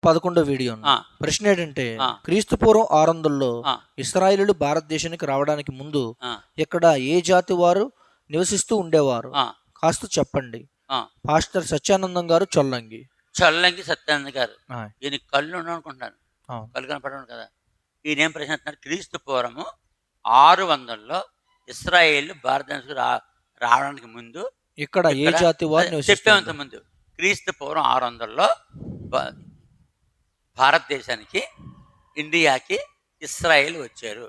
11 video. ఆ, ప్రశ్న ఏంటంటే, ఆ, క్రీస్తు పూర్వం 600లో ఆ, ఇశ్రాయేలీయులు భారతదేశానికి రావడానికి ముందు ఆ, ఇక్కడ ఏ జాతి వారు నివసిస్తూ ఉండేవారు? ఆ, కాస్త చెప్పండి. ఆ. పాస్టర్ సత్యానందం గారు చొల్లంగి. చల్లంగి సత్యానంద గారు. ఆయ్. ఈయన కళ్ళు ఉండవు అనుకుంటున్నాను. అవును. కళ్ళు కనపడను కదా. ఈయనేం ప్రశ్న అంటున్నారు, క్రీస్తు పూర్వము 600లో ఇస్రాయేల్ భారతదేశానికి రావడానికి ముందు ఇక్కడ ఏ ఇక్కడ జాతి వారు నివసిస్తూ చెప్పేంత ఉంటారు? ముందు క్రీస్తు పూర్వం 600లో భారతదేశానికి, ఇండియాకి ఇస్రాయేల్ వచ్చారు.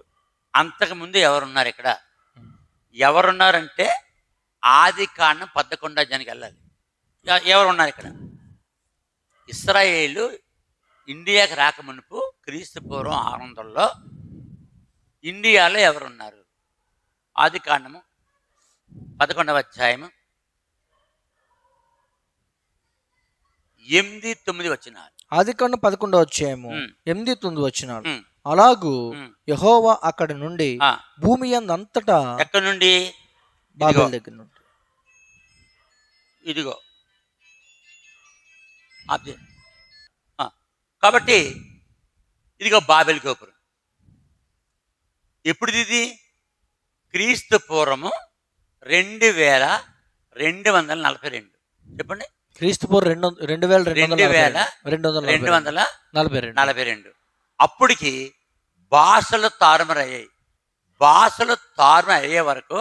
అంతకుముందు ఎవరున్నారు ఇక్కడ? ఎవరున్నారంటే ఆది కాండం 11 అధ్యాయానికి వెళ్ళాలి. ఎవరున్నారు ఇక్కడ? ఇస్రాయేలు ఇండియాకి రాక మునుపు క్రీస్తు పూర్వం 600లో ఇండియాలో ఎవరున్నారు? ఆది కాండము 11వ అధ్యాయము 8-9 వచనాలు. ఆదికాండం 11 అధ్యాయము ఉమ్, 8-9 వచనాలు. ఉమ్, అలాగూ ఉమ్. యెహోవా అక్కడి నుండి ఆ, భూమి అంతటా ఎక్కడి నుండి? బాబెల్ దగ్గర నుండి ఇదిగో అది. ఆ, కాబట్టి ఇదిగో బాబెల్ గోపురం. ఎప్పుడు ఇది? క్రీస్తు పూర్వము 2242. చెప్పండి. క్రీస్తు పూర్వం 2242. 2242. అప్పటికి భాషలు తారుమారయ్యాయి. భాషలు తారుమారు అయ్యే వరకు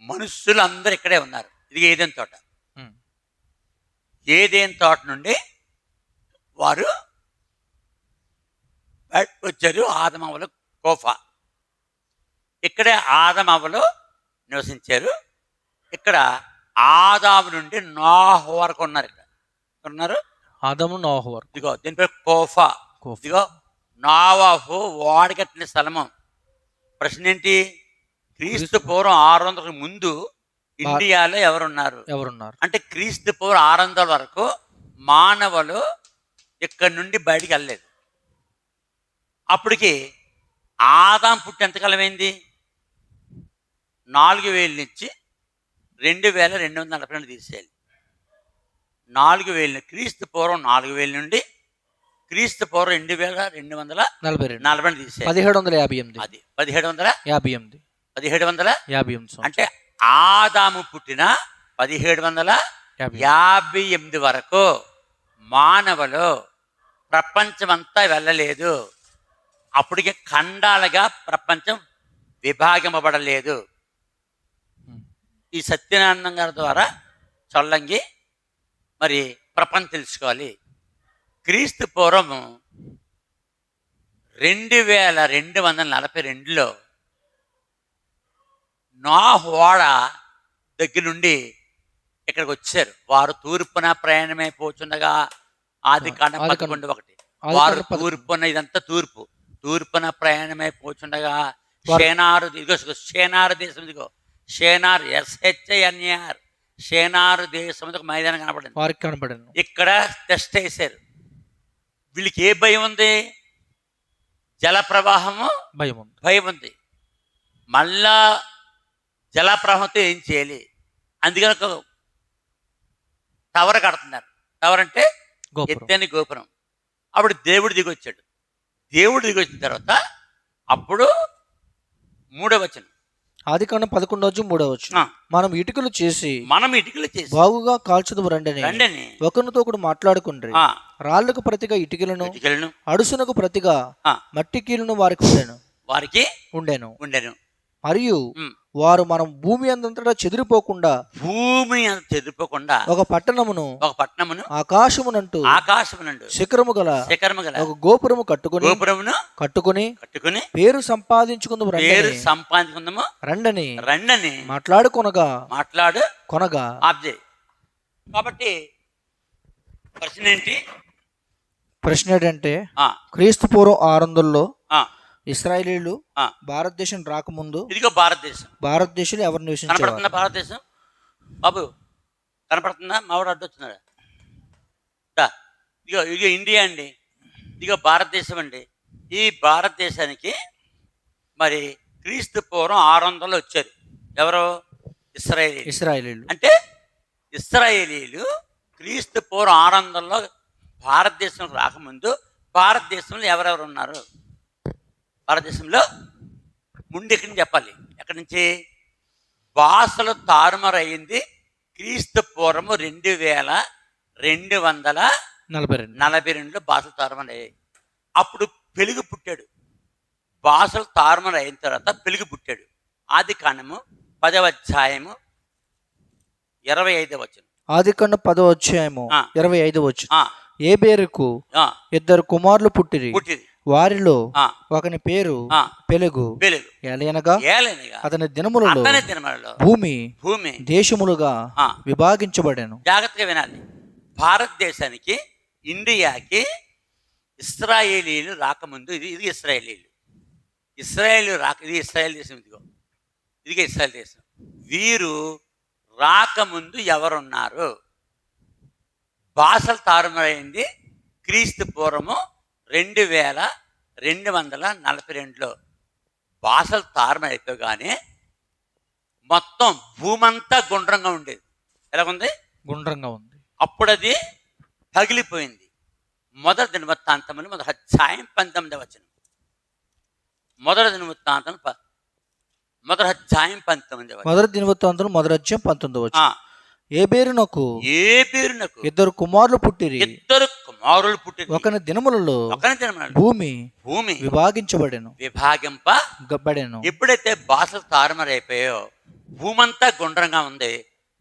మనుషులు అందరూ ఇక్కడే ఉన్నారు. ఇది ఏదైనా తోట. ఉమ్. ఏదేం తోట నుండి వారు బయటకు వచ్చారు. ఆదమవలు కోఫా. ఇక్కడే ఆదమవలు నివసించారు. ఇక్కడ ఆదాము నుండి నోహు వరకు ఉన్నారు. ఇక్కడ ఉన్నారు ఆదాము నోహు వరకు. ఇదిగో దీని పేరు కోఫా. కోఫా. ఇదిగో నోవాహు వాడకట్టిన స్థలము. ప్రశ్న ఏంటి? క్రీస్తు పూర్వం 600 ముందు ఇండియాలో ఎవరున్నారు? అంటే క్రీస్తు పూర్వం 600 వరకు మానవులు ఇక్కడి నుండి బయటికి వెళ్ళలేదు. అప్పటికి ఆదాం పుట్టి ఎంతకాలం అయింది? 4000 నుంచి 2242 తీసేయాలి. 4000 క్రీస్తు పూర్వం 4000 నుండి క్రీస్తు పూర్వం 2242 తీసేయాలి. 1758. అది 1758. అంటే ఆదాము పుట్టిన 1758 వరకు మానవులు ప్రపంచమంతా వెళ్ళలేదు. అప్పటికి ఖండాలుగా ప్రపంచం విభాగింపబడలేదు. ఈ సత్యనారాయణ గారి ద్వారా చొల్లంగి మరి ప్రపంచం తెలుసుకోవాలి. క్రీస్తు పూర్వం 2242లో నోహు ఓడ దగ్గర నుండి ఇక్కడికి వచ్చారు. వారు తూర్పున ప్రయాణమైపోతుండగా, ఆది కాండం 11:1, వారు తూర్పున, ఇదంతా తూర్పున ప్రయాణమైపోతుండగా షేనారు, ఇదిగో షేనారు దేశం, ఇదిగో షేనార్, SHINAR, షేనారు దేశం ఒక మైదానం కనపడింది. ఇక్కడ టెస్ట్ వేశారు. వీళ్ళకి ఏ భయం ఉంది? జల ప్రవాహము భయం ఉంది. మళ్ళా జల ప్రవాహంతో ఏం చేయాలి? అందుకని ఒక టవర్ కడుతున్నారు. టవర్ అంటే ఎత్తైన గోపురం. అప్పుడు దేవుడు దిగొచ్చాడు. దేవుడు దిగొచ్చిన తర్వాత అప్పుడు 3వ వచనం, ఆదికాండం 11:3. మనం ఇటుకలు చేసి బాగుగా కాల్చుదుము రండని ఒకరితో ఒకడు మాట్లాడుకుండ్రి. రాళ్లకు ప్రతిగా ఇటుకలను, అడుసునకు ప్రతిగా మట్టి కీలును వారికి ఉండెను. మరియు వారు మనం భూమి అంతటా చెదిరిపోకుండా ఒక పట్టణమును ఆకాశమునంటూ శిఖరము గల ఒక గోపురము కట్టుకుని పేరు సంపాదించుకుందాము రండని మాట్లాడుకొనగా. కాబట్టి ప్రశ్న ఏంటంటే, క్రీస్తు పూర్వం 600లో ఇశ్రాయేలీయులు భారతదేశం రాకముందు ఇదిగో భారతదేశంలో ఎవరు నివసించారు? భారతదేశం బాబు కనపడుతుందా? మావాడు అడ్డొస్తున్నాడా? ఇదిగో ఇదిగో ఇండియా అండి, ఇదిగో భారతదేశం అండి. ఈ భారతదేశానికి మరి క్రీస్తు పూర్వం 600లో వచ్చారు. ఎవరు? ఇశ్రాయేలీయులు. అంటే ఇశ్రాయేలీయులు క్రీస్తు పూర్వం 600లో భారతదేశం రాకముందు భారతదేశంలో ఎవరెవరు ఉన్నారు? భారతదేశంలో ముందు ఎక్కడి నుంచి చెప్పాలి? ఎక్కడి నుంచి? భాషలు తారుమారయింది క్రీస్తు పూర్వము 2242 భాషలు తారుమారయ్యాయి. అప్పుడు పెలుగు పుట్టాడు. భాషలు తారుమారు అయిన తర్వాత పెలుగు పుట్టాడు. ఆది కాండము 10వ అధ్యాయము 25వ వచనం. ఆదికాండం 10వ అధ్యాయము 25వ వచనం. ఏబేరుకు ఆ, 2 కుమారులు పుట్టిరి. పుట్టింది. వారిలో ఆ, ఒకని పేరు ఆ, పెలుగు. పెలుగు. ఏలయనగా ఏలనగా అతని దినములలో అతని దినములలో భూమి భూమి దేశములుగా ఆ, విభాగించబడెను. జాగ్రత్తగా వినాలి. భారతదేశానికి, ఇండియాకి ఇస్రాయేలీలు రాకముందు ఇది ఇస్రాయేలీలు. ఇస్రాయేలు రాక ఇది ఇస్రాయేల్ దేశం. ఇదిగో ఇస్రాయేల్ దేశం. వీరు రాకముందు ఎవరున్నారు? భాషలు తారుమారైంది క్రీస్తు పూర్వము 2242లో భాషలు తారుమారైపోగానే మొత్తం భూమంతా గుండ్రంగా ఉండేది. ఎలాగుంది? గుండ్రంగా ఉంది. అప్పుడు అది పగిలిపోయింది. మొదటి దినవృత్తాంతములు 1వ అధ్యాయం 19వ వచనం. మొదటి దినవృత్తాంతం 1వ అధ్యాయం 19వ వచనం. మొదటి దినవృత్తాంతం 1వ అధ్యాయం 19వ వచనం. ఏబేరునకు 2 కుమారులు పుట్టిరి. 2 కుమారులు పుట్టిరి. ఒకని దినములలో భూమి విభాగించబడెను. విభాగింపబడెను. ఎప్పుడైతే భాషలు తారుమారైపోయాయో భూమంతా గుండ్రంగా ఉంది.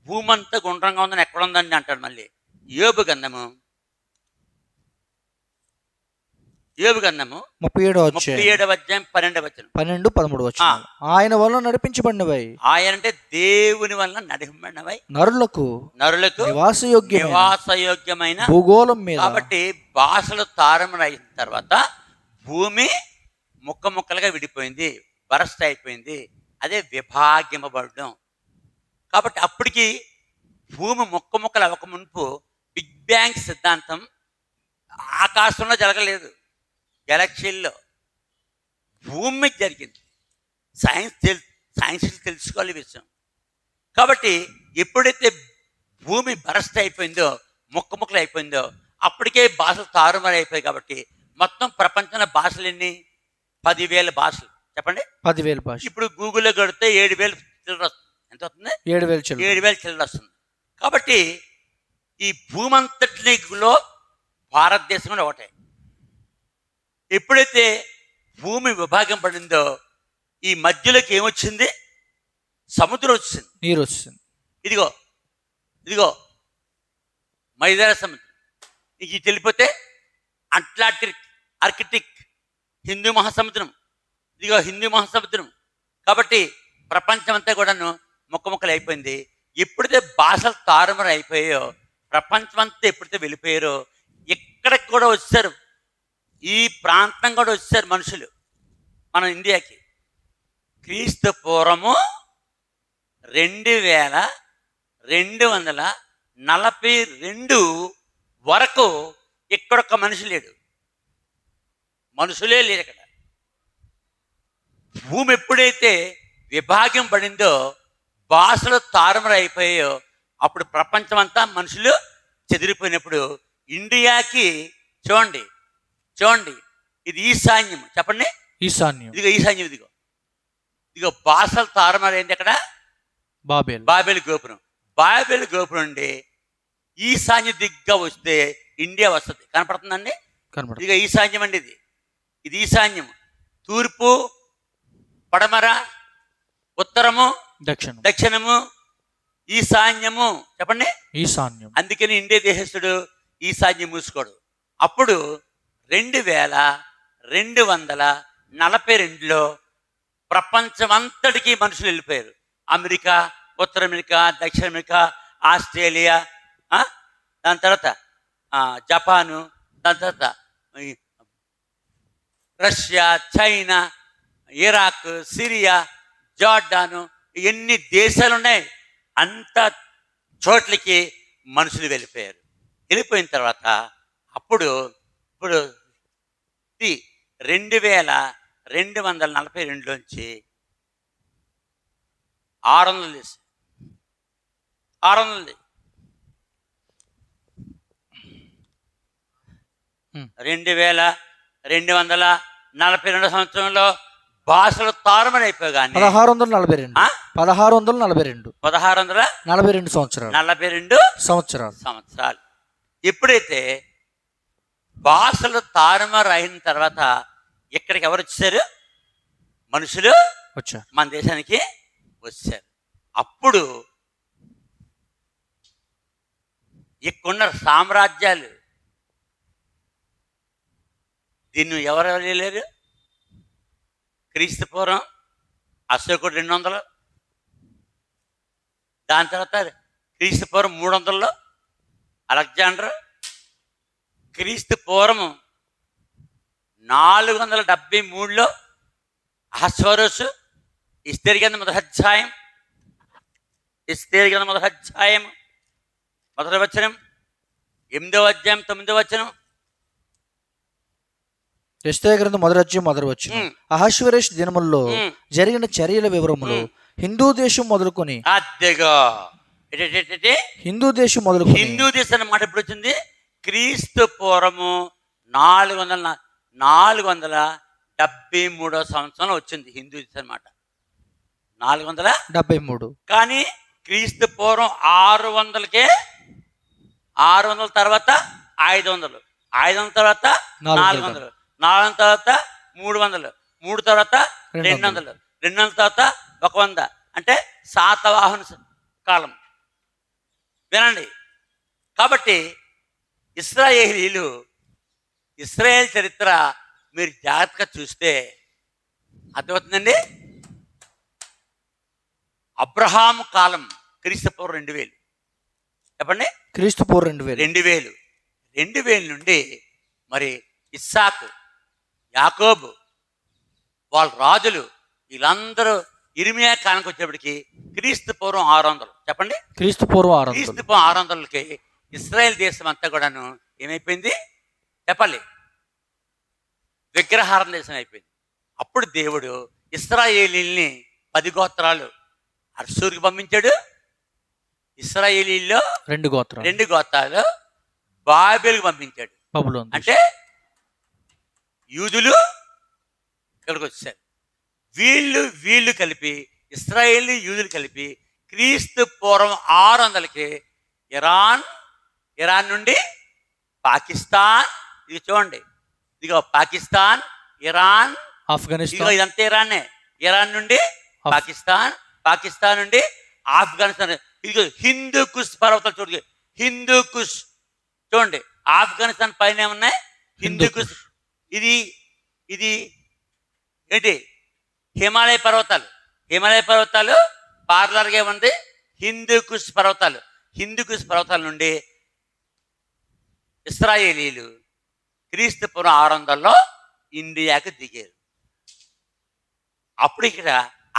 భూమంతా గుండ్రంగా ఉందని ఎక్కడ ఉందండి అంటాడు. మళ్ళీ యోబు గ్రంథము 37వ అధ్యాయం 12వ వచనం. 12, 13 వచనాలు. ఆయన వల్ల నడిపించబడినవై. ఆయన అంటే దేవుని వల్ల నడిపించబడినవై నరులకు నివాసయోగ్యమైన భూగోళం మీద. కాబట్టి భాషలు తారుమారైన తర్వాత భూమి ముక్కలుగా విడిపోయింది, బరస్ట్ అయిపోయింది. అదే విభాగింపబడడం. కాబట్టి అప్పటికి భూమి ముక్కలు అవ్వక మునుపు బిగ్ బ్యాంగ్ సిద్ధాంతం ఆకాశంలో జరగలేదు, గెలాక్సీల్లో భూమి జరిగింది. సైన్స్ తెలుసుకోవాలి విషయం. కాబట్టి ఎప్పుడైతే భూమి బరస్ట్ అయిపోయిందో, ముక్కలు అయిపోయిందో, అప్పటికే భాషలు తారుమారు అయిపోయాయి. కాబట్టి మొత్తం ప్రపంచంలో భాషలు ఎన్ని? 10,000 భాషలు. చెప్పండి. 10,000 భాషలు. ఇప్పుడు గూగుల్లో కొడితే 7,000 చిల్లర వస్తుంది. ఎంత వస్తుంది? 7,000 చిల్లర వస్తుంది. కాబట్టి ఈ భూమంతటిలో భారతదేశం కూడా ఒకటే. ఎప్పుడైతే భూమి విభాగం పడిందో ఈ మధ్యలోకి ఏమొచ్చింది? సముద్రం వచ్చింది, నీరు వచ్చింది. ఇదిగో మైదాన సముద్రం. ఇక వెళ్ళిపోతే ఆర్కిటిక్ హిందూ మహాసముద్రం. ఇదిగో హిందూ మహాసముద్రం. కాబట్టి ప్రపంచం అంతా కూడాను ముక్కలు అయిపోయింది. ఎప్పుడైతే భాషలు తారుమారు అయిపోయాయో, ప్రపంచం అంతా ఎప్పుడైతే వెళ్ళిపోయారో, ఎక్కడికి కూడా వచ్చారు, ఈ ప్రాంతం కూడా వచ్చారు మనుషులు మన ఇండియాకి. క్రీస్తు పూర్వము 2242 వరకు ఇక్కడొక్క మనుషులే లేరు ఇక్కడ. భూమి ఎప్పుడైతే విభాగం పడిందో, భాషలు తారుమారు అయిపోయాయో, అప్పుడు ప్రపంచం అంతా మనుషులు చెదిరిపోయినప్పుడు ఇండియాకి చూడండి ఇది ఈశాన్యం. చెప్పండి. ఈశాన్యం. ఈశాన్యం. ఇదిగో భాషలు తారుమారైంది ఎక్కడ? బాబేలు గోపురం. బాబేలు గోపురం అండి ఈశాన్య దిగ్గా వస్తే ఇండియా వస్తుంది. కనపడుతుందండి? ఇదిగో ఈశాన్యం అండి. ఇది ఈశాన్యం. తూర్పు, పడమర, ఉత్తరము, దక్షిణము, ఈశాన్యము. చెప్పండి. ఈశాన్యం. అందుకని ఇండియా దేశస్థుడు ఈశాన్యం మూసుకోడు. అప్పుడు 2242లో ప్రపంచమంతటికీ మనుషులు వెళ్ళిపోయారు. అమెరికా, ఉత్తర అమెరికా, దక్షిణ అమెరికా, ఆస్ట్రేలియా, దాని తర్వాత జపాను, దాని తర్వాత రష్యా, చైనా, ఇరాక్, సిరియా, జార్డాను, ఎన్ని దేశాలు ఉన్నాయి అంత చోట్లకి మనుషులు వెళ్ళిపోయారు. వెళ్ళిపోయిన తర్వాత ఇప్పుడు 2242లోంచి 600 2242 సంవత్సరంలో భాషలు తారుమారైపోగానే 1642 సంవత్సరాలు ఎప్పుడైతే భాషలు తారుమారు అయిన తర్వాత ఇక్కడికి ఎవరు వచ్చారు? మనుషులు వచ్చారు, మన దేశానికి వచ్చారు. అప్పుడు ఇక్కడున్న సామ్రాజ్యాలు దీన్ని ఎవరు వెళ్ళలేరు. క్రీస్తు పూర్వం అశోకుడు 200, దాని తర్వాత క్రీస్తు పూర్వం 300లో అలెగ్జాండర్, క్రీస్తు పూర్వం 473లో అహస్వరోసు. ఎస్తేరు గ్రంథం 1వ అధ్యాయం 1వ వచనం, 8వ అధ్యాయం 9వ వచనం. ఎస్తేరు గ్రంథం 1వ అధ్యాయం 1వ వచనం. అహష్వేరోషు దినముల్లో జరిగిన చర్యల వివరములు హిందూ దేశం మొదలుకొని హిందూ దేశం మాట ఎప్పుడు వచ్చింది? క్రీస్తు పూర్వము 473 సంవత్సరం వచ్చింది హిందూ దేశం అన్నమాట. 473. కానీ క్రీస్తు పూర్వం 600 తర్వాత 500, 500 తర్వాత 400, 400 తర్వాత 300, 3 తర్వాత 200, 200 తర్వాత 100. అంటే శాతవాహన కాలం. వినండి. కాబట్టి ఇశ్రాయేల్ చరిత్ర మీరు జాగ్రత్తగా చూస్తే అర్థమవుతుందండి. అబ్రహాము కాలం క్రీస్తు పూర్వం 2000. చెప్పండి, క్రీస్తు పూర్వం 2000. 2000 నుండి మరి ఇస్సాకు, యాకోబు, వాళ్ళ రాజులు వీళ్ళందరూ ఇర్మియా కాలానికి వచ్చేప్పటికి క్రీస్తు పూర్వం 600. చెప్పండి, క్రీస్తు పూర్వం 600కి ఇశ్రాయేల్ దేశం అంతా కూడాను ఏమైపోయింది చెప్పాలి? విగ్రహారం దేశం అయిపోయింది. అప్పుడు దేవుడు ఇశ్రాయేలీల్ని 10 గోత్రాలు అర్షూరుకి పంపించాడు. ఇశ్రాయేలీల్లో 2 గోత్రాలు బాబేలుకి పంపించాడు. అంటే యూదులు ఇక్కడికి వచ్చారు. వీళ్ళు కలిపి ఇశ్రాయేలీ యూదులు కలిపి క్రీస్తు పూర్వం 600కి ఇరాన్ నుండి పాకిస్తాన్, ఇది చూడండి, ఇదిగో పాకిస్తాన్, ఇరాన్, ఆఫ్ఘనిస్తాన్, ఇదంతా ఇరానే. ఇరాన్ నుండి పాకిస్తాన్, పాకిస్తాన్ నుండి ఆఫ్ఘనిస్తాన్, ఇదిగో హిందూ కుష్ పర్వతాలు చూడండి, హిందూ కుష్ చూడండి. ఆఫ్ఘనిస్తాన్ పైన ఏమున్నాయి? హిందూ కుష్. ఇది ఏంటి? హిమాలయ పర్వతాలు పార్లర్గా ఉంది. హిందూ కుష్ పర్వతాల నుండి ఇశ్రాయేలీలు క్రీస్తు పూర్వం 600లో ఇండియాకి దిగారు. అప్పుడు ఇక్కడ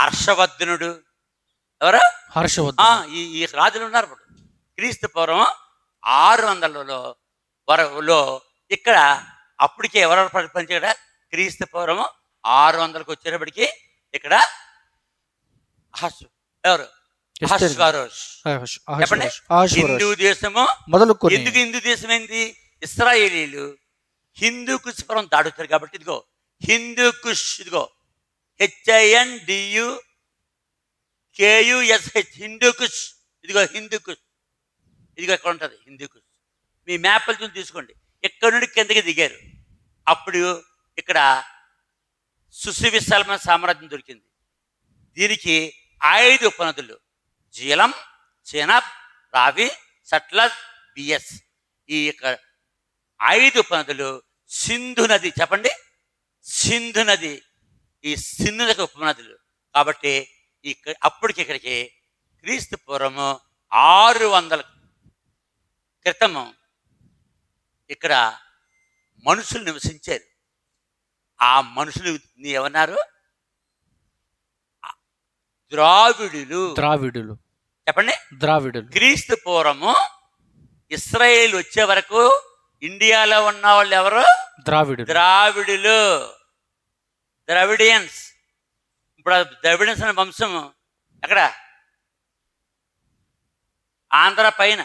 హర్షవర్ధనుడు, ఎవరు? ఈ రాజులు ఉన్నారు. ఇప్పుడు క్రీస్తు పూర్వం 600లో ఇక్కడ అప్పటికే ఎవరెవరు పరిపాలించారు? క్రీస్తు పూర్వం 600కి వచ్చేటప్పటికి ఇక్కడ ఎవరు? చెప్పండి. హిందూ దేశము మొదలుకొని. ఎందుకు హిందూ దేశం ఏంటి? ఇశ్రాయేలీలు హిందూ కుష్ పర్వం దాడుతారు కాబట్టి ఇదిగో హిందూ కుష్, ఇదిగో HINDUKUSH, హిందూ కుష్. ఇదిగో ఇక్కడ ఉంటుంది హిందూ కుష్. మీ మ్యాప్లు చూసి తీసుకోండి. ఎక్కడి నుండి కిందకి దిగారు. అప్పుడు ఇక్కడ సువిశాలమైన సామ్రాజ్యం దొరికింది. దీనికి 5 ఉపనదులు: జీలం, చెనబ్, రావి, సట్లజ్, బిఎస్. ఈ 5 ఉపనదులు సింధు నది. చెప్పండి, సింధు నది. ఈ సింధు నది ఉపనదులు. కాబట్టి అప్పటికి ఇక్కడికి క్రీస్తు పూర్వము 600 క్రితము ఇక్కడ మనుషులు నివసించారు. ఆ మనుషులు ఏమన్నారు? ద్రావిడులు. చెప్పండి, ద్రావిడులు. క్రీస్తు పూర్వము ఇశ్రాయేల్ వచ్చే వరకు ఇండియాలో ఉన్న వాళ్ళు ఎవరు? ద్రావిడియన్స్. ఇప్పుడు ద్రావిడియన్స్ అనే వంశం ఎక్కడ? ఆంధ్ర పైన,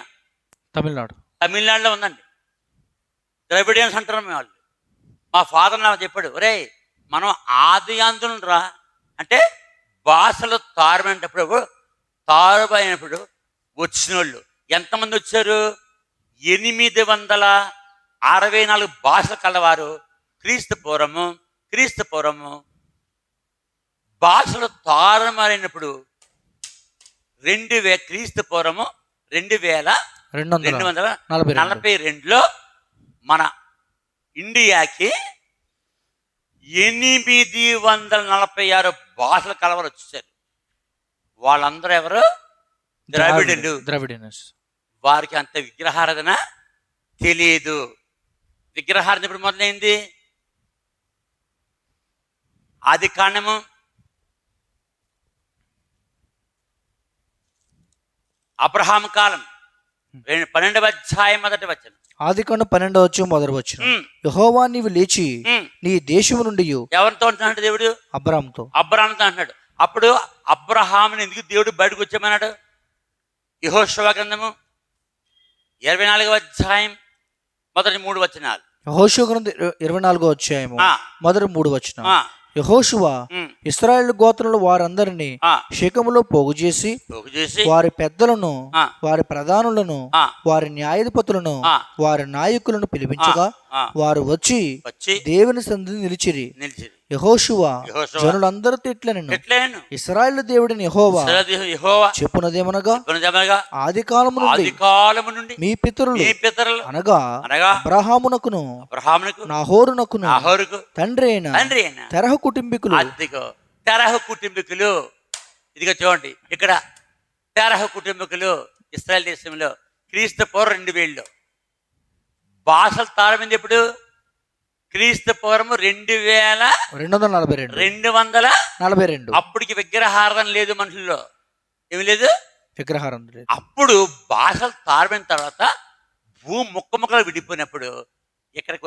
తమిళనాడులో ఉందండి. ద్రవిడియన్స్ అంటారు మేము వాళ్ళు. మా ఫాదర్ నాకు చెప్పాడు, ఒరేయ్ మనం ఆది అందులను రా అంటే భాషలు తారుబైనప్పుడు వచ్చిన వాళ్ళు ఎంతమంది వచ్చారు? 864 భాషలు కలవారు క్రీస్తు పూర్వము భాషలు తారుమారైనప్పుడు క్రీస్తు పూర్వము 2242లో మన ఇండియాకి 846 భాషలు కలవారు వచ్చేసారు. వాళ్ళందరూ ఎవరు? ద్రవిడియన్స్. వారికి అంత విగ్రహారాధన తెలియదు. విగ్రహారాధన ఎప్పుడు మొదలైంది? ఆది కాండము అబ్రహాము కాలం 12వ అధ్యాయం 1వ వచనం. ఆదికాండం 12వ అధ్యాయం 1వ వచనం. యెహోవా నీవు లేచి నీ దేశము నుండి ఎవరితో అంటున్నాడు దేవుడు? అబ్రాహాముతో అంటున్నాడు. అప్పుడు అబ్రహాముని ఎందుకు దేవుడు బయటకు వచ్చామన్నాడు? యెహోషువ గ్రంథము 24వ అధ్యాయం మొదటి 3 వచనాలు. యెహోషువ గ్రంథం 24వ అధ్యాయము మొదటి 3 వచనం. యెహోషువ ఇశ్రాయేలు గోత్రంలో వారందరినీ షెకెములో పోగు చేసి వారి పెద్దలను, వారి ప్రధానులను, వారి న్యాయాధిపతులను, వారి నాయకులను పిలిపించగా వారు వచ్చి దేవుని సన్నిధిని నిలిచిరి. యెహోషువ జనులందరితో ఇట్లనెను, ఇశ్రాయేలు దేవుడిని యెహోవా చెప్పునదేమనగా ఆదికాలము నుండి మీ పితరులు అనగా అబ్రహామునకును నాహోరునకును తండ్రి అయిన తెరహు కుటుంబీకులు. ఇదిగో చూడండి, ఇక్కడ తెరహు కుటుంబీకులు ఇశ్రాయేల్ దేశంలో క్రీస్తు పూర్వం 2000లో భాషలు తారమైంది. ఎప్పుడు? క్రీస్తు పూర్వం 2242. అప్పటికి విగ్రహారాధన లేదు మనుషుల్లో, ఏమి లేదు విగ్రహారాధన లేదు. అప్పుడు భాషలు తారమైన తర్వాత భూమి ముక్కలు విడిపోయినప్పుడు ఇక్కడికి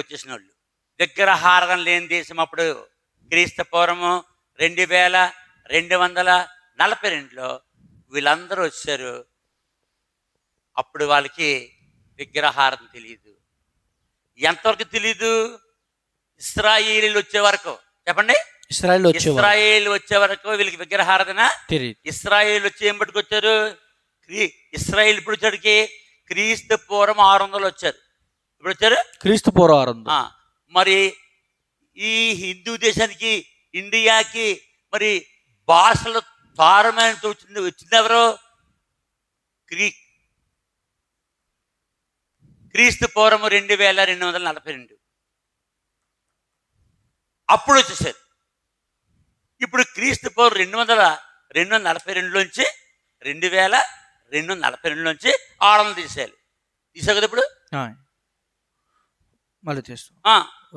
వచ్చేసిన వాళ్ళు. విగ్రహారాధన లేని దేశం అప్పుడు క్రీస్తు పూర్వము 2242లో వీళ్ళందరూ వచ్చారు. అప్పుడు వాళ్ళకి విగ్రహారాధన తెలియదు. ఎంతవరకు తెలీదు? ఇశ్రాయేలీలు వచ్చే వరకు. చెప్పండి, ఇశ్రాయేల్ వచ్చే వరకు వీళ్ళకి విగ్రహారాధన తెలియదు. ఇశ్రాయేల్ వచ్చి ఏం పట్టుకొచ్చారు? ఇశ్రాయేల్ ఇప్పుడు వచ్చాడికి క్రీస్తు పూర్వం 600 వచ్చారు. ఇప్పుడు వచ్చారు క్రీస్తు పూర్వం 600. మరి ఈ హిందూ దేశానికి, ఇండియాకి మరి భాషలు తారమైన వచ్చింది ఎవరు? క్రీస్తు పూర్వము 2242 అప్పుడు వచ్చేసారు. ఇప్పుడు క్రీస్తు పూర్వం 242లోంచి 2242లోంచి 600 తీసేయాలి. తీసావు కదా ఇప్పుడు? మళ్ళీ తీస్తాం.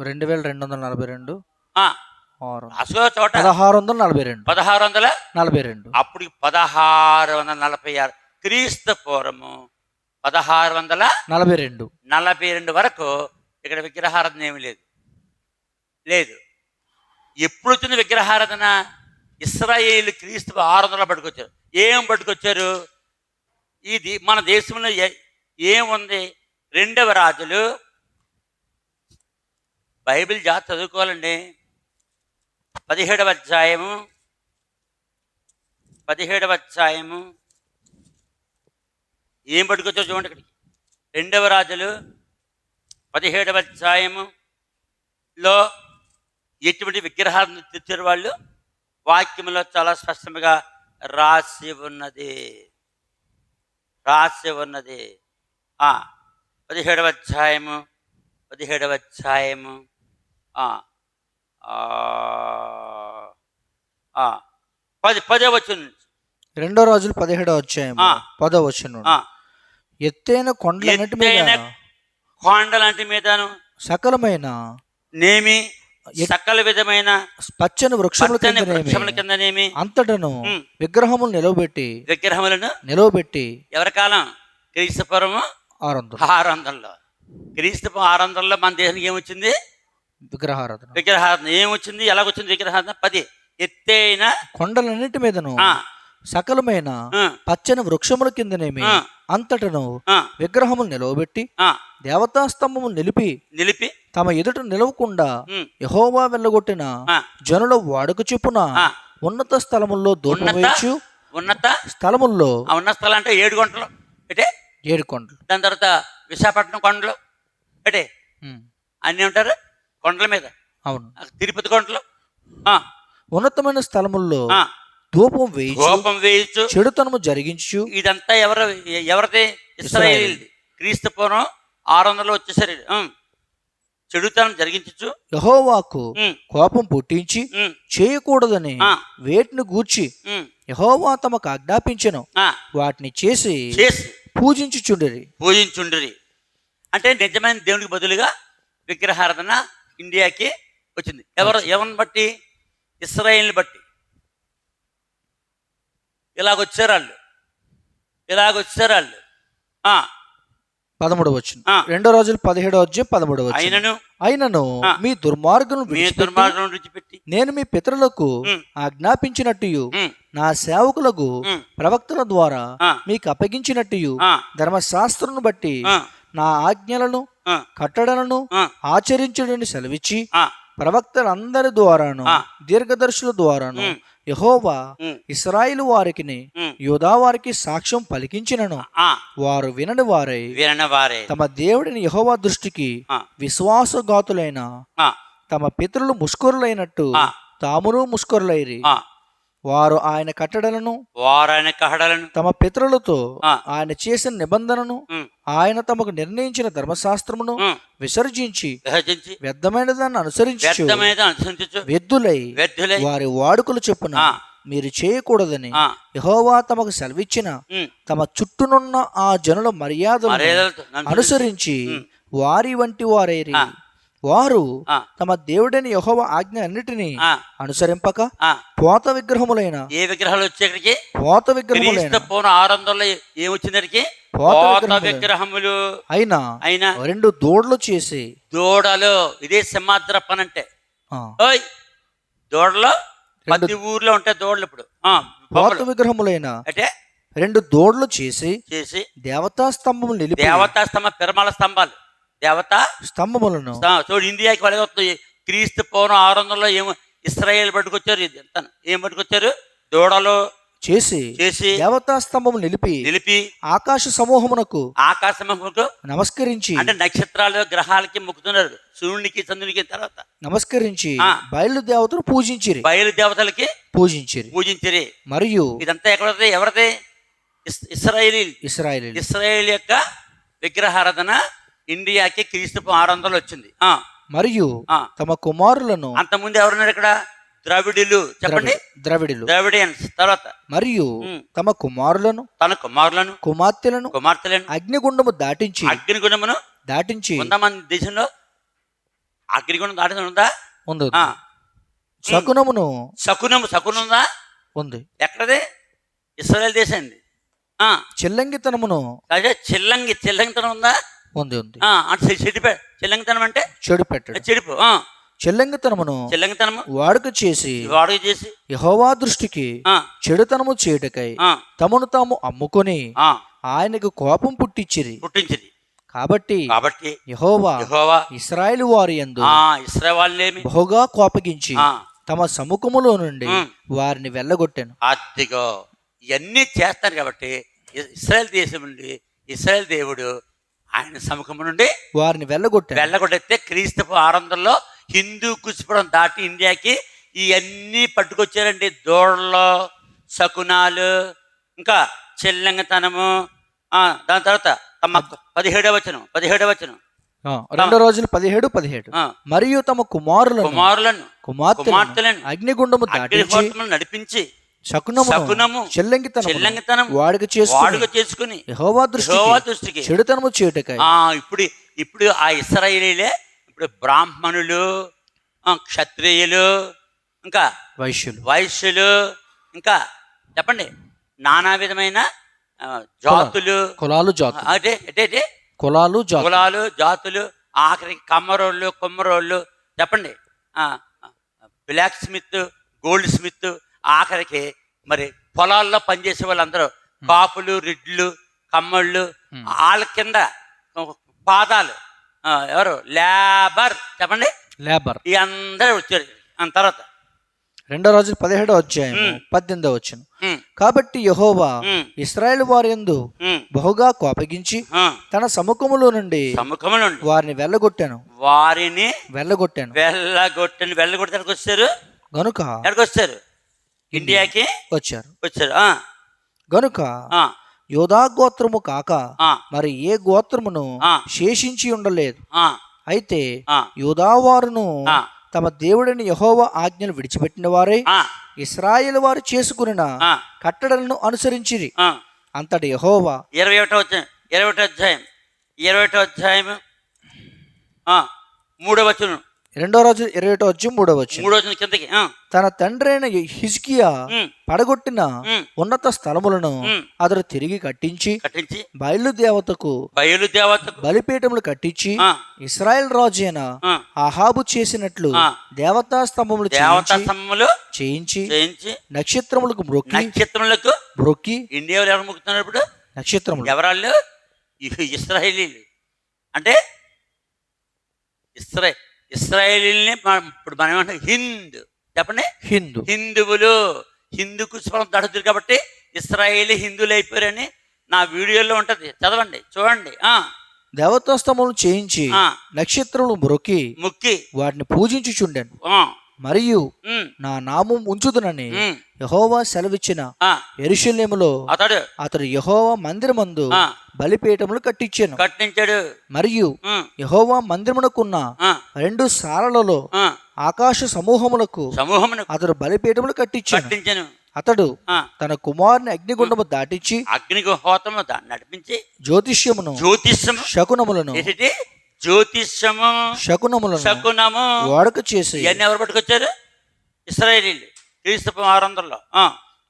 2242 చోట 1642. అప్పుడు 1646 క్రీస్తు పూర్వము 1642 వరకు ఇక్కడ విగ్రహారాధన ఏమి లేదు. ఎప్పుడు వచ్చింది విగ్రహారాధన? ఇశ్రాయేలు క్రీస్తు 600 పట్టుకొచ్చారు. ఏం పట్టుకొచ్చారు? ఇది మన దేశంలో ఏముంది? 2వ రాజులు, బైబిల్ జాగ్రత్త చదువుకోవాలండి, 17వ అధ్యాయము ఏం పట్టుకొచ్చారు చూడండి. ఇక్కడికి 2వ రాజులు 17వ అధ్యాయములో ఎటువంటి విగ్రహాలను తెచ్చారు వాళ్ళు? వాక్యంలో చాలా స్పష్టంగా రాసి ఉన్నది. 17వ అధ్యాయము 10వ వచనం నుంచి. 2వ రాజులు 17వ అధ్యాయం 10వ వచనం. ఎత్తైన కొండలంటి మీదను సకలమైన నేమి సకల విధమైన పచ్చని వృక్షముల కిందనేమి అంతటను విగ్రహములను నిలవబెట్టి ఎవరి కాలం? క్రీస్తు పూర్వము 600లో. క్రీస్తు 600లో మన దేశానికి ఏమొచ్చింది? విగ్రహారాధన. ఏమొచ్చింది? ఎలాగొచ్చింది విగ్రహారాధన? 10 ఎత్తైన కొండలన్నిటి మీదను సకలమైన ఆ, పచ్చని వృక్షముల కిందనేమి ఆ. అంతటను ఆ, విగ్రహములు నిలవబెట్టి ఆ, దేవతా స్తంభము నిలిపి నిలిపి తమ ఎదుట నిలవకుండా ఉమ్, యెహోవా వెళ్ళగొట్టిన ఆ, జనుల వాడుక చొప్పున ఆ. ఉన్నత స్థలముల్లో ధూపం ఉన్నత వేయచ్చు ఉన్నత స్థలముల్లో ఆ ఉన్న స్థలం అంటే 7 గుంటలు అంటే 7 కొండలు. దాని తర్వాత విశాఖపట్నం కొండలు అంటే ఉమ్, అన్నీ ఉంటారు కొండల మీద అవును. తిరుపతి కొండలు ఆ, ఉన్నతమైన స్థలముల్లో ఆ, ధూపం వేయచ్చు కోపం వేయచ్చు. చెడుతనము జరిగించు ఇదంతా ఎవరిది? ఇశ్రాయేలీది. క్రీస్తు పూర్వం 600లో వచ్చేసరి చెడుతనం జరిగించచ్చు. యెహోవాకు ఉమ్, కోపం పుట్టించి ఉమ్, చేయకూడదని ఆ, వేటిని గూర్చి ఉమ్, యెహోవా తమకు ఆజ్ఞాపించెను ఆ, వాటిని చేసి చేసి పూజించుచుండిరి. పూజించుండ్రి. అంటే నిజమైన దేవునికి బదులుగా విగ్రహారాధన ఇండియాకి వచ్చింది. ఎవరిని బట్టి? ఇశ్రాయేల్ని బట్టి. ఇలాగొచ్చారు వాళ్ళు. ఆ, 13వ వచనం. ఆ. 2 రాజులు 17వ అధ్యాయం 13వ వచనం. అయినను ఆ. మీ దుర్మార్గం మీ దుర్మార్గం విడిచిపెట్టి నేను మీ పితరులకు ఉమ్, ఆజ్ఞాపించినట్టు ఉమ్, నా సేవకులకు ఉమ్, ప్రవక్తల ద్వారా ఆ, మీకు అప్పగించినట్టు ఆ, ధర్మశాస్త్రమును బట్టి ఆ, నా ఆజ్ఞలను ఆ, కట్టడలను ఆ, ఆచరించుడని సెలవిచ్చి ఆ, ప్రవక్తలందరి ద్వారాను ఆ. దీర్ఘదర్శుల ద్వారాను ఉమ్, యెహోవా ఉమ్, ఇశ్రాయేలు వారికిని ఉమ్, యూదా వారికి సాక్ష్యం పలికించినను ఆ, వారు వినని వారై వీరన వారే. తమ దేవుడిని యెహోవా దృష్టికి ఆ, విశ్వాసఘాతులైన ఆ, తమ పితరులు ముష్కరులైనట్టు ఆ, తామును ముష్కరులైరి. ఆ. వారు ఆయన కట్టడలను వారాయన కహడలను తమ పితరులతో ఆ, ఆయన చేసిన నిబంధనను ఉమ్, ఆయన తమకు నిర్ణయించిన ధర్మశాస్త్రమును ఉమ్, విసర్జించి విసర్జించి వ్యర్థమైన దాన్ని అనుసరించి వ్యర్థమైన అనుసరించు వ్యర్థులై వ్యర్థులై వారి వాడుకలు చెప్పున ఆ, మీరు చేయకూడదని ఆ, యెహోవా తమకు సెలవిచ్చిన ఉమ్, తమ చుట్టూనున్న ఆ జనుల మర్యాదలను మర్యాదలతో అనుసరించి ఉమ్, వారి వంటి వారైరి. ఆ, వారు ఆ, తమ దేవుడైన యెహోవా ఆజ్ఞ అన్నిటినీ ఆ, అనుసరింపక ఆ. పోత విగ్రహములైన ఏ విగ్రహాలు వచ్చేక్కడికి? పోత విగ్రహములైన క్రీస్తు పూర్వం 600లో ఏమొచ్చిందరికి? పోత పోత విగ్రహములైన విగ్రహములు అయినా అయినా 2 దూడలు చేసి దూడలు. ఇదే సింహాద్రప్పని అంటే ఆ, ఓయ్ దూడలు ప్రతి ఊర్లో ఉంటాయి దూడలు. ఇప్పుడు పోత బొమ్మలు. విగ్రహములైన అంటే 2 దూడలు చేసి చేసి దేవతా స్తంభములు నిలిపి దేవతా పెరమాల స్తంభాలు దేవతా స్తంభములను చూడు ఇండియాకి వాళ్ళకి వస్తుంది. క్రీస్తు పూర్వం 600లో ఏమో ఇస్రాయేల్ పట్టుకొచ్చారు. ఇది ఎంత ఏం పట్టుకొచ్చారు? దూడలు చేసి చేసి దేవతా స్తంభము నిలిపి నిలిపి ఆకాశ సమూహమునకు ఆకాశముకు నమస్కరించి అంటే నక్షత్రాలు గ్రహాలకి మొక్కుతున్నారు. సూర్యునికి చంద్రునికి తర్వాత నమస్కరించి ఆ. బయలు దేవతను పూజించిరి బయలు దేవతలకి పూజించిరి. మరియు ఇదంతా ఎక్కడది? ఎవరిది? ఇస్రాయేలీ. ఇశ్రాయేలీయులు ఇస్రాయేల్ యొక్క విగ్రహారాధన ఇండియాకి క్రీస్తు 600 వచ్చింది. మరియు ఆ. తమ కుమారులను అంతకుముందు ఎవరున్నారు ఇక్కడ? ద్రవిడులు. చెప్పండి. ద్రవిడులు ద్రవిడియన్స్. తర్వాత మరియు ఉమ్. తమ కుమారులను తన కుమారులను కుమార్తెలను అగ్నిగుండము దాటించి అగ్నిగుండమును ఉందా మన దేశంలో? అగ్నిగుండం దాటి ఉందా? ఉంది. ఆ. శకునమును శకునం ఉందా? ఉంది. ఎక్కడది? ఇస్రాయేల్ దేశండి. చిల్లంగితనమును అదే చిల్లంగితనం ఉందా? ఉంది. అంటే చిల్లంగితనం అంటే చెడు పెట్టడు. చెడుపు. చిల్లంగితనము వాడుక చేసి యెహోవా దృష్టికి చెడుతనము చేయుటకై తమను తాము అమ్ముకొని ఆయనకు కోపం పుట్టించిరి. కాబట్టి యెహోవా ఇశ్రాయేలు వారి యందు బహుగా కోపగించి తమ సముఖములో నుండి వారిని వెళ్ళగొట్టాను. అదిగో ఇవన్నీ చేస్తారు కాబట్టి ఇశ్రాయేల్ దేశం నుండి ఇశ్రాయేల్ దేవుడు ఆయన సముఖము నుండి వారిని వెళ్ళగొట్టితే క్రీస్తు 600లో హిందూ కుచిపురం దాటి ఇండియాకి ఇవన్నీ పట్టుకొచ్చారండి. దూడలు, శకునాలు, ఇంకా చెల్లంగతనము. దాని తర్వాత తమ 17వ వచనం 2 రోజులు 17 మరియు తమ కుమారులను కుమార్తెలను అగ్నిగుండము నడిపించి శకునము చెల్లంగితనం వాడుక చేసుకుని యెహోవా దృష్టికి చెడుతనము చేయుటకై ఇప్పుడు ఆ ఇశ్రాయేలీలే ఇప్పుడు బ్రాహ్మణులు, క్షత్రియులు, ఇంకా వైశ్యులు, ఇంకా చెప్పండి నానా విధమైన జాతులు, కులాలు జాతులు, ఆఖరికి కుమ్మరోళ్ళు చెప్పండి, బ్లాక్ స్మిత్, గోల్డ్ స్మిత్, ఆఖరికి మరి పొలాల్లో పనిచేసే వాళ్ళందరూ కాపులు, రెడ్లు, కమ్మళ్ళు, వాళ్ళ కింద పాదాలు ఎవరు లేబర్ చెప్పండి, లేబర్. ఈ అందరూ వచ్చారు. తర్వాత 2 రాజులు 17వ అధ్యాయం 18వ వచనం. ఉమ్, కాబట్టి యెహోవా ఉమ్, ఇశ్రాయేలు వారి యందు ఉమ్, బహుగా కోపగించి ఆ, తన సముఖములో నుండి సముఖంలో ఉండు. వారిని వెళ్ళగొట్టాను. వారిని వెళ్ళగొట్టడానికి వచ్చారు. గనుక ఎక్కడికి వచ్చారు? ఇండియాకి వచ్చారు. వచ్చారు. గనుక ఆ, యోధా గోత్రము కాక ఆ, మరి ఏ గోత్రమును ఆ, శేషించి ఉండలేదు. ఆ, అయితే ఆ, యోధావారును ఆ, తమ దేవుడిని యెహోవా ఆజ్ఞలు విడిచిపెట్టిన వారే ఆ, ఇశ్రాయేలు వారు చేసుకున్న ఆ, కట్టడలను అనుసరించిరి. ఆ. అంతటి యెహోవా 21వ అధ్యాయం 21వ అధ్యాయం 3వ వచనం 2 రాజు 21వ అధ్యాయం 3వ వచనం. 3వ వచనం కిందకి. తన తండ్రి అయిన హిజ్కియా ఉమ్, పడగొట్టిన ఉమ్, ఉన్నత స్థలములను ఉమ్, అతడు తిరిగి కట్టించి కట్టించి బయలుదేవతకు బయలుదేవతకు బలిపీఠములు కట్టించి ఆ, ఇశ్రాయేల్ రాజు అయిన ఆ, ఆహాబు చేసినట్లు ఆ. దేవతా స్తంభములు దేవతా స్తంభములు చేయించి చేయించి నక్షత్రములకు నక్షత్రములకు మ్రొక్కి ఇండియాలో ఎవరు మొక్కుతున్నారు ఇప్పుడు? నక్షత్రములు ఎవరాళ్ళు? ఇశ్రాయేలీలు. అంటే ఇశ్రాయేలీల్ని ఇప్పుడు మనం ఏమంటాం? హింద్ చెప్పండి. హిందువులు హిందూకు స్వరం దాడుతుంది కాబట్టి ఇశ్రాయేలీ హిందువులు అయిపోయారని నా వీడియోలో ఉంటది, చదవండి, చూడండి. దేవతా స్తంభములు చేయించి ఆ, నక్షత్రములు ముక్కి వాటిని పూజించుచుండెను. ఆ, మరియు ఉమ్, నా నామం ఉంచుదునని ఉమ్, యెహోవా సెలవిచ్చిన ఆ, యెరూషలేములో అతడు యెహోవా మందిరమందు ఆ, బలిపీఠములు కట్టించెను. కట్టించాడు. మరియు ఉమ్, యెహోవా మందిరమునకున్న ఆ, 2 సాలలలో ఆ, ఆకాశ సమూహములకు సమూహమును అతడు బలిపీఠములు కట్టించెను. కట్టించాను. అతడు ఆ, తన కుమారుని అగ్నిగుండము దాటించి అగ్నిహోత్రము దాన్ని నడిపించి జ్యోతిష్యమును జ్యోతిష్యము శకునములను ఏంటి? జ్యోతిష్యము శకునము వాడుక చేసి ఇవన్నీ ఎవరు పట్టుకొచ్చారు? ఇశ్రాయేలీలు. క్రీస్తు 600లో.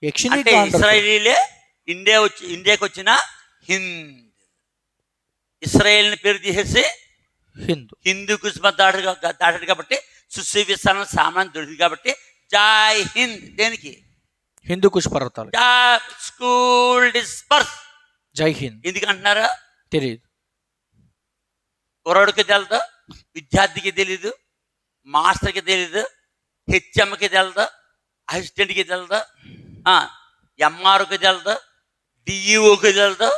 యక్షిణీ అంటే కాండము ఇశ్రాయేలీలే ఇండియాకి వచ్చిన హింద్. ఇశ్రాయేల్ని పేరు తీసేసి హిందూ కుస్మ దాటాడు కాబట్టి సుశీవిస్తానం సామాన్ దొరికింది కాబట్టి జై హింద్. దేనికి? హిందూ కుష్ పర్వతాలు. School disperse. జై హింద్ ఎందుకు అంటున్నారా? తెలియదు. కుర్రాడికి తెలదు, విద్యార్థికి తెలీదు, మాస్టర్కి తెలీదు, హెచ్ఎంకి తెలదు, అసిస్టెంట్కి తెలదు, ఎంఆర్కి తెలదు, డిఈఓకి తెలదు,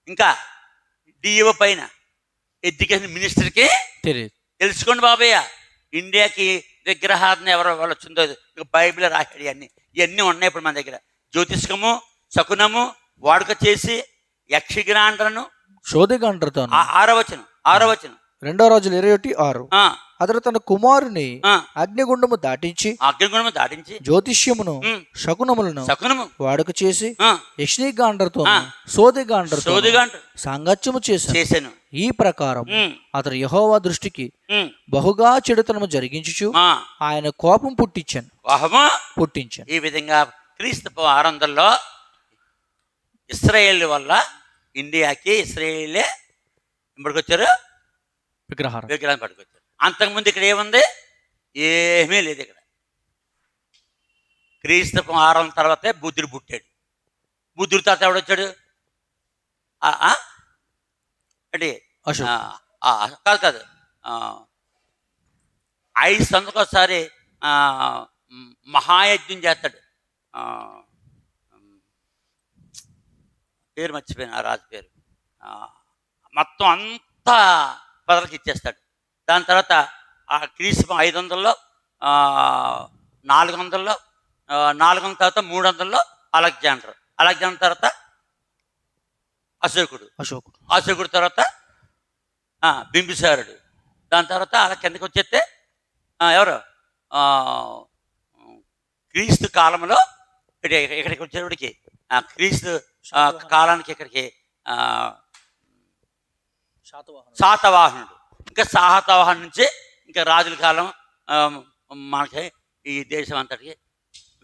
ఇంకా డిఈఓ పైన ఎడ్యుకేషన్ మినిస్టర్కి తెలియదు. తెలుసుకోండి బాబయ్య. ఇండియాకి విగ్రహార్థన ఎవరో వాళ్ళు వచ్చిందో బైబిల్ రాశాడు. ఇవన్నీ ఉన్నాయి ఇప్పుడు మన దగ్గర. జ్యోతిష్కము శకునము వాడుక చేసి యక్షిగ్రాండ్రను శోధిగాండ్రతో 6వ వచనం 2 రాజులు 21:6. అతడు తన కుమారుని అగ్నిగుండము దాటించి జ్యోతిష్యమును శకునములను వాడుక చేసి యక్షిగాండ్రతో శోధిగాండ్రతో సాంగత్యము చేశాను. ఈ ప్రకారం అతడు యెహోవా దృష్టికి బహుగా చెడుతనము జరిగించుచు ఆయన కోపం పుట్టించాను. ఈ విధంగా క్రీస్తు 600లో ఇశ్రాయేల్ వల్ల ఇండియాకి ఇశ్రాయేలే పట్టుకొచ్చారు, విగ్రహం పట్టుకొచ్చారు. అంతకుముందు ఇక్కడ ఏముంది? ఏమీ లేదు. ఇక్కడ క్రీస్తు 600 తర్వాతే బుద్ధుడు పుట్టాడు. బుద్ధుడి తర్వాత ఎవడొచ్చాడు? అంటే కాదు 5 సంవత్సరాలకోసారి మహాయజ్ఞం చేస్తాడు. పేరు మర్చిపోయిన ఆ రాజు పేరు. మొత్తం అంతా ప్రజలకు ఇచ్చేస్తాడు. దాని తర్వాత ఆ క్రీస్తు 500లో 400లో 400 తర్వాత 300లో అలెగ్జాండర్ తర్వాత అశోకుడు తర్వాత బింబిసారుడు. దాని తర్వాత అలా కిందకి వచ్చేస్తే ఎవరు? క్రీస్తు కాలంలో ఇక్కడికి వచ్చేవాడికి క్రీస్తు కాలానికి ఇక్కడికి శాతవాహనుడు. ఇంకా శాతవాహనం నుంచి ఇంకా రాజుల కాలం మనకి ఈ దేశం అంతటికి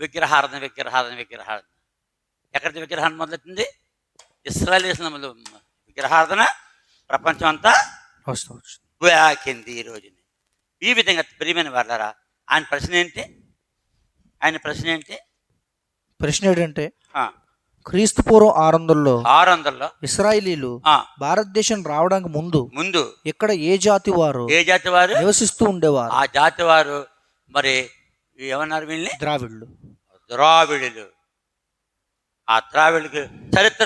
విగ్రహారాధన. ఎక్కడికి విగ్రహాన్ని మొదలెట్టింది? ఇశ్రాయేల్ దేశంలో విగ్రహారాధన ప్రపంచం అంతా ఈ రోజుని. ఈ విధంగా ప్రియమైన వాళ్ళారా, ఆయన ప్రశ్న ఏంటి? ప్రశ్న ఏంటంటే ఆ, క్రీస్తు పూర్వం 600లో 600లో ఇశ్రాయేలీలు ఆ, భారతదేశం రావడానికి ముందు ముందు ఇక్కడ ఏ జాతి వారు ఏ జాతి వారు? నివసిస్తూ ఉండేవారు? ఆ జాతి వారు మరి ఏమన్నారు వీళ్ళని? ద్రావిడులు. ద్రావిడులు. ఆ ద్రావిడులకు చరిత్ర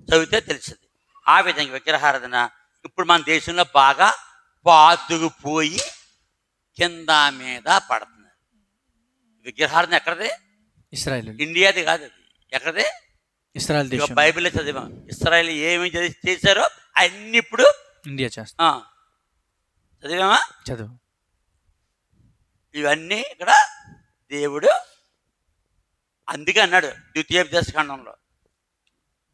చదివితే తెలిసింది. ఆ విధంగా విగ్రహారాధన ఇప్పుడు మన దేశంలో బాగా పాతుకుపోయి కింద మీద పడుతున్నారు. విగ్రహారాధన ఎక్కడది? ఇశ్రాయేల్. ఇండియాది కాదు, అది ఎక్కడది? ఇశ్రాయేల్ దేశం. బైబిల్లో చదివాం. ఇశ్రాయేల్ ఏమి చేశారో అన్ని ఇప్పుడు ఇండియా చేస్తా చదివామా? చదువు. ఇవన్నీ ఇక్కడ దేవుడు అందుకే అన్నాడు ద్వితీయోపదేశకాండంలో.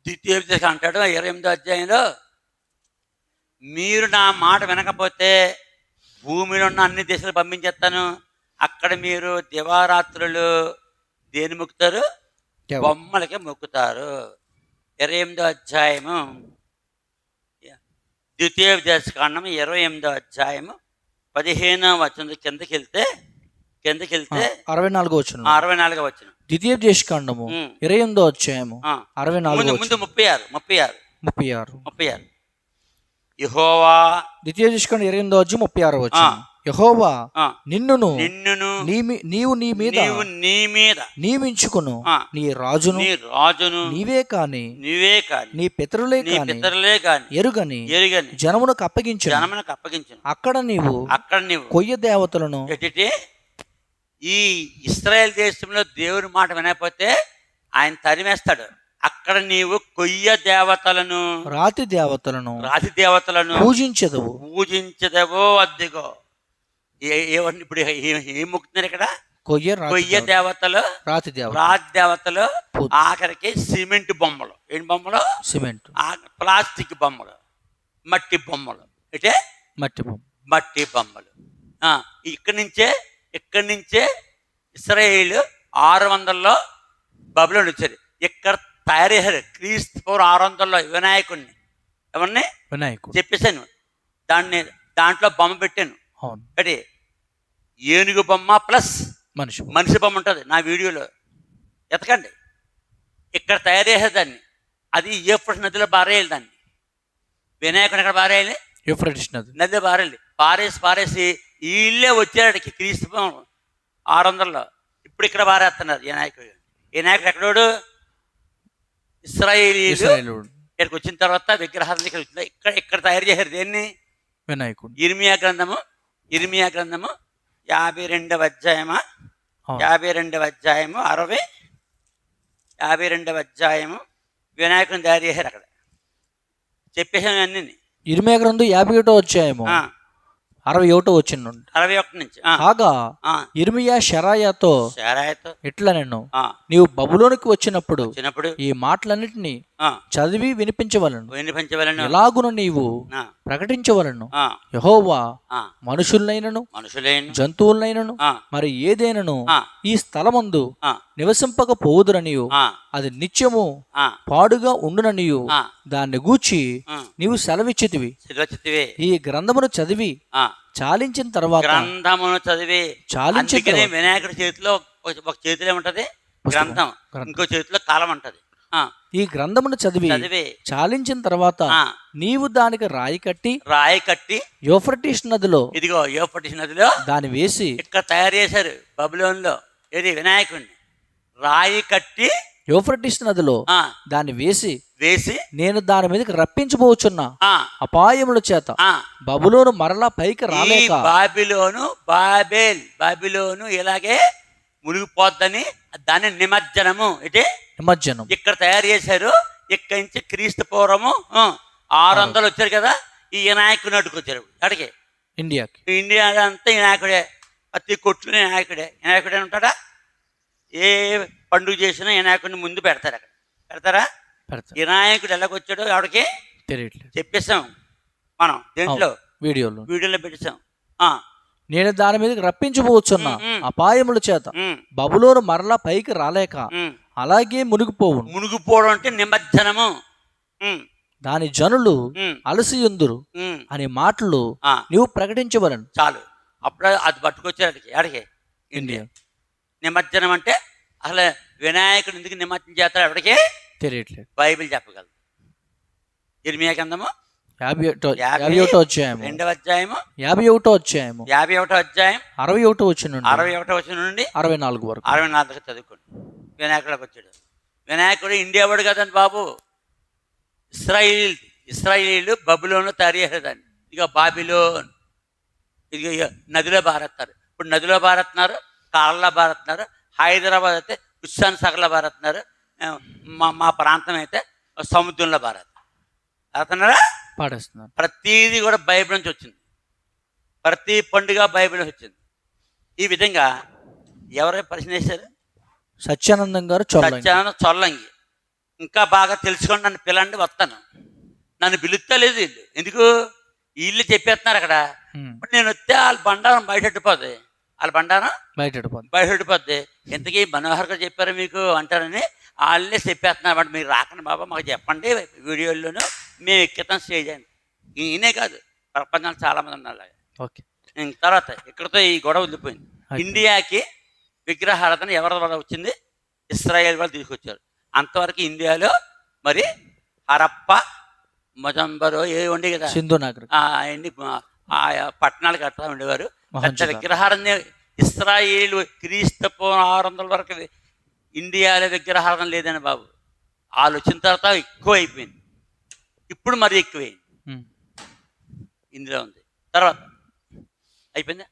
ద్వితీయోపదేశం అంటాడు 28వ అధ్యాయంలో, మీరు నా మాట వినకపోతే భూమిలో ఉన్న అన్ని దేశాలు పంపించేస్తాను, అక్కడ మీరు దివారాత్రులు దేని మొక్కుతారు? బొమ్మలకి మొక్కుతారు. 28వ అధ్యాయము ద్వితీయోపదేశకాండం 28వ అధ్యాయము 15వ వచనం కిందకి వెళ్తే 64వ వచనం. 64వ వచనం ద్వితీయోపదేశకాండము 28వ అధ్యాయము 64వ ముందు 36 యెహోవా. ద్వితీయోపదేశకాండం 28వ అధ్యాయం 36వ వచనం. యెహోవా నిన్నును నీవు నీ మీద నియమించుకును నీ రాజును నీవే కాని నీ పితరులే కాని ఎరుగని జనమునకు అప్పగించు. అక్కడ నీవు కొయ్య దేవతలను. ఈ ఇశ్రాయేల్ దేశంలో దేవుని మాట వినకపోతే ఆయన తరిమేస్తాడు. అక్కడ నీవు కొయ్య దేవతలను, రాతి దేవతలను పూజించదవో అద్దెగో. ఇప్పుడు ఏం మొక్కుతున్నారు ఇక్కడ? కొయ్య దేవతలు, రాతి దేవతలు, ఆఖరికి సిమెంట్ బొమ్మలు. ఏంటి బొమ్మలు? సిమెంట్. ప్లాస్టిక్ బొమ్మలు, మట్టి బొమ్మలు. అంటే మట్టి బొమ్మలు. ఇక్కడి నుంచే ఇశ్రాయేలు 600లో బబులోను వచ్చారు. ఇక్కడ తయారయ్యారు క్రీస్తు పూర్వం 600లో వినాయకుడిని. ఎవరిని? వినాయకుడు. చెప్పేశాను. దాంట్లో బొమ్మ పెట్టాను. అంటే ఏనుగు బొమ్మ ప్లస్ మనిషి బొమ్మ ఉంటుంది. నా వీడియోలో ఎతకండి. ఇక్కడ తయారు చేసేదాన్ని. అది యూఫ్రటీస్ నదిలో బారేయాలి. దాన్ని వినాయకుని ఎక్కడ బారేయాలి? యూఫ్రటీస్ నదిలో బారేయాలి. పారేసి వీళ్ళే వచ్చాడికి క్రీస్తు 600లో. ఇప్పుడు ఇక్కడ బారేస్తున్నారు ఈ నాయకుడు. ఈ నాయకుడు ఎక్కడోడు? ఇశ్రాయేలీయులు ఇక్కడికి వచ్చిన తర్వాత విగ్రహాలను ఇక్కడ తయారు చేశారు. దేన్ని? వినాయకుడు. ఇర్మియా గ్రంథము 52వ అధ్యాయము 52వ అధ్యాయము వినాయకుని తయారు చేశారు. అక్కడ చెప్పేసాను అన్ని. ఇర్మియా గ్రంథం 51వ అధ్యాయము 61వ వచనం. 61 నుంచి. కాగా ఇర్మియా షెరాయాతో ఇట్లా నేను నీవు బబులోనికి వచ్చినప్పుడు ఈ మాటలన్నిటిని చదివి వినిపించవలను. ఎలాగును నీవు ప్రకటించవలను. యెహోవా మనుషులైనను జంతువులైనను మరి ఏదైనను ఈ స్థలమందు నివసింపకపోవుదురనియు అది నిత్యము పాడుగా ఉండుననియు దాన్ని గూర్చి నీవు సెలవిచ్చితివి. ఈ గ్రంథమును చదివి చాలించిన తర్వాత వినాయకుడి చేతిలో ఒక చేతిలో ఏముంటది? గ్రంథం. ఇంకో చేతిలో కాలం ఉంటది. ఈ గ్రంథమును చదివి చాలించిన తర్వాత నీవు దానికి రాయి కట్టి యూఫ్రటీస్ నదిలో, ఇదిగో యూఫ్రటీస్ నదిలో దాన్ని వేసి. ఇక్కడ తయారు చేశారు బబులోనులో. ఏది? వినాయకుడిని రాయి కట్టి యూఫ్రటీస్ నదిలో దాన్ని వేసి నేను దాని మీదకి రప్పించబోచున్నా అపాయముల చేత బబులోను మరలా పైకి రాలేక. బాబిలోను ఇలాగే మునిగిపోద్దని దాన్ని నిమజ్జనము. నిమజ్జనం ఇక్కడ తయారు చేశారు. ఇక్కడి నుంచి క్రీస్తు పూర్వము 600 వచ్చారు కదా. ఈ వినాయకుని అడ్డుకొచ్చారు. అడిగే ఇండియా అంతా వినాయకుడే. ప్రతి కొట్లు వినాయకుడే ఉంటాడా? ఏ పండుగ చేసినా వినాయకుడిని ముందు పెడతారు. అక్కడ పెడతారా? వినాయకుడు ఎలాగొచ్చాడో ఆవిడకి తెలియట్లేదు. చెప్పేసాం మనం దేంట్లో వీడియోలో పెట్టేసాం. నేను దాని మీదకి రప్పించబోచున్నా అపాయముల చేత బబులోను మరలా పైకి రాలేక అలాగే మునిగిపోవడం అంటే నిమజ్జనము. దాని జనులు అలసియుందురు అనే మాటలు నువ్వు ప్రకటించవలను. చాలు. అప్పుడు అది పట్టుకొచ్చారు అడిగే ఇండియా. నిమజ్జనం అంటే అసలు వినాయకుడు ఎందుకు నిమజ్జనం చేస్తాడు ఎవరికి తెలియట్లేదు. బైబిల్ చెప్పగలదు. ఇర్మియా గ్రంథము 51వ అధ్యాయము 2వ అధ్యాయము 51వ అధ్యాయము 51వ అధ్యాయం 61వ వచనం నుండి 61వ వచనం నుండి 64 వరకు 64 చదువుకోండి. వినాయకుడికి వచ్చాడు. వినాయకుడు ఇండియా వాడు కదండి బాబు, ఇస్రాయిలీలు బబులోను తయారు చేసేదాన్ని. ఇక బాబిలోన్, ఇక నదిలో బారెత్తారు. ఇప్పుడు నదిలో బారెత్తున్నారు, కాళ్ళలో బారెత్తున్నారు. హైదరాబాద్ అయితే హుస్సాన్ సాగర్లో బారెత్తున్నారు. మా ప్రాంతం అయితే సముద్రంలో బారెత్తారు. అతన్నారా పాడేస్తున్నారు. ప్రతిదీ కూడా బైబిల్ నుంచి వచ్చింది. ప్రతి పండుగ బైబిల్ నుంచి వచ్చింది. ఈ విధంగా ఎవరైనా ప్రశ్న వేశారు? సత్యానందం గారు సత్యానందం చొల్లంగి. ఇంకా బాగా తెలుసుకోండి, నన్ను పిల్లండి వస్తాను. నన్ను పిలుస్తలేదు వీళ్ళు. ఎందుకు? వీళ్ళు చెప్పేస్తున్నారు అక్కడ. నేను వస్తే వాళ్ళ బండారం బయటెట్టిపోద్ది. వాళ్ళ బండారం బయటెట్టిపోద్ది. ఇంతకీ మనోహర్ గారు చెప్పారు మీకు అంటారని వాళ్ళే చెప్పేస్తున్నారు. అంటే మీరు రాకండి బాబా, మాకు చెప్పండి, వీడియోల్లోనూ మేము ఎక్కితాం స్టేజ్ అని. ఈయనే కాదు, ప్రపంచంలో చాలామంది ఉన్నారు. ఓకే. తర్వాత ఇక్కడతో ఈ గొడవ వదిలిపోయింది. ఇండియాకి విగ్రహారాధన ఎవరి వల్ల వచ్చింది? ఇస్రాయేల్ వాళ్ళు తీసుకొచ్చారు. అంతవరకు ఇండియాలో మరి హరప్ప, మొజంబరో ఏ ఉండే కదా, సింధు నాగరికత, అవన్నీ పట్టణాలు కడతా ఉండేవారు. పెద్ద విగ్రహారాధన ఇస్రాయేల్ క్రీస్తు 600 వరకు ఇండియాలో విగ్రహారాధన లేదని బాబు. వాళ్ళు వచ్చిన తర్వాత ఎక్కువ అయిపోయింది. ఇప్పుడు మరి ఎక్కువైంది. ఇందులో ఉంది. తర్వాత అయిపోయిందా?